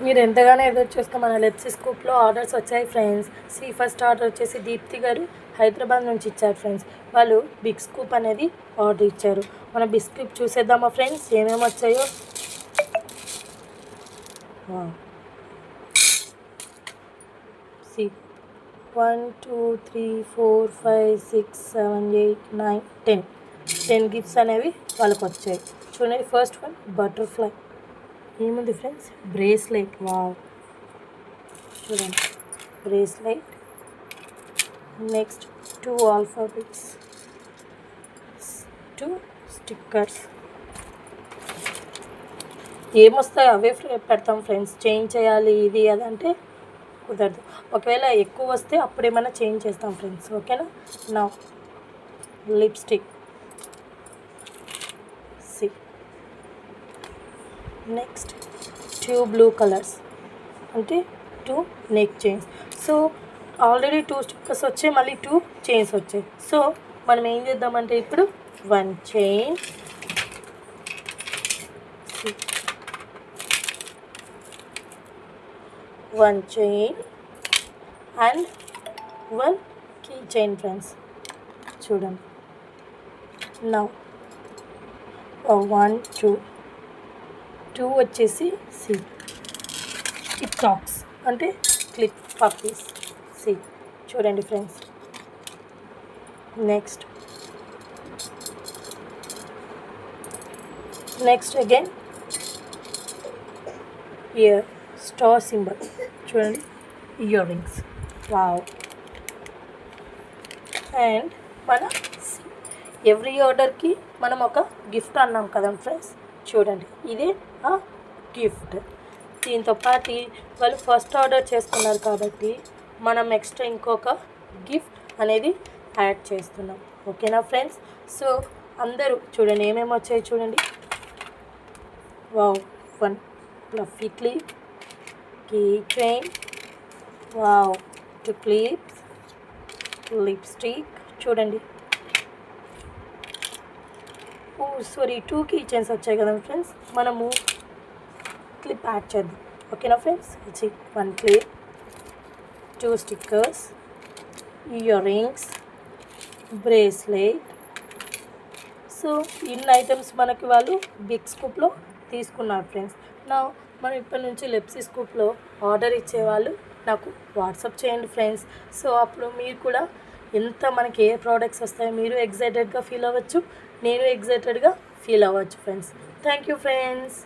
మీరు ఎంతగానో ఎదురు చూస్తే మన లెప్సీ స్కూప్లో ఆర్డర్స్ వచ్చాయి ఫ్రెండ్స్. ఫస్ట్ ఆర్డర్ వచ్చేసి దీప్తి గారు హైదరాబాద్ నుంచి ఇచ్చారు ఫ్రెండ్స్. వాళ్ళు బిగ్ స్కూప్ అనేది ఆర్డర్ ఇచ్చారు. మన బిగ్ స్కూప్ చూసేద్దామా ఫ్రెండ్స్ ఏమేమి వచ్చాయో. సి 1 2 3 4 5 6 7 8 9 10 గిఫ్ట్స్ అనేవి వాళ్ళకి వచ్చాయి. చూడండి, ఫస్ట్ వన్ బటర్ఫ్లై. ఏముంది ఫ్రెండ్స్? బ్రేస్లెట్. వావ్, చూడండి బ్రేస్లెట్. Next 2 alphabets, 2 stickers. ఏమొస్తాయి అవే పెడతాం ఫ్రెండ్స్. చేంజ్ చేయాలి ఇది అదంటే కుదరదు. ఒకవేళ ఎక్కువ వస్తే అప్పుడేమైనా చేంజ్ చేస్తాం ఫ్రెండ్స్, ఓకేనా. నా lipstick. See next 2 blue colours, అంటే 2 neck chains. So already 2 stickers వచ్చాయి, మళ్ళీ 2 చైన్స్ వచ్చాయి. సో మనం ఏం చేద్దామంటే ఇప్పుడు 1 chain, 1 chain and 1 key chain friends. చూడండి, నా 1 2 వచ్చేసి సి టిక్ టాక్స్, అంటే క్లిప్ పప్పీస్. సి చూడండి friends. Next again ear star symbol. చూడండి, ఇయర్ రింగ్స్. వావ్. అండ్ మన ఎవ్రీ ఆర్డర్కి మనం ఒక గిఫ్ట్ అన్నాం కదా ఫ్రెండ్స్. చూడండి, ఇదే ఆ గిఫ్ట్. దీంతో పాటు వాళ్ళు ఫస్ట్ ఆర్డర్ చేసుకున్నారు కాబట్టి మనం ఎక్స్ట్రా ఇంకొక గిఫ్ట్ అనేది యాడ్ చేస్తున్నాం, ఓకేనా ఫ్రెండ్స్. సో అందరూ చూడండి ఏమేమి వచ్చాయి చూడండి. Wow, 1 fluffy clip, key chain, wow 2 clips, lipstick. చూడండి, సారీ 2 కీ చైన్స్ వచ్చాయి కదా ఫ్రెండ్స్. మనము క్లిప్ యాడ్ చేద్దాం, ఓకేనా friends. 1 clip, 2 stickers, earrings, bracelet. So ఇన్ని ఐటమ్స్ మనకి వాళ్ళు బిగ్ స్కూప్లో తీసుకున్నారు ఫ్రెండ్స్. నా మనం ఇప్పటి నుంచి లెప్సీ స్కూప్లో ఆర్డర్ ఇచ్చేవాళ్ళు నాకు వాట్సాప్ చేయండి ఫ్రెండ్స్. సో అప్పుడు మీరు కూడా ఎంత మనకి ఏ ప్రోడక్ట్స్ వస్తాయో మీరు ఎగ్జైటెడ్గా ఫీల్ అవ్వచ్చు, నేను ఎగ్జైటెడ్గా ఫీల్ అవ్వచ్చు ఫ్రెండ్స్. Thank you friends.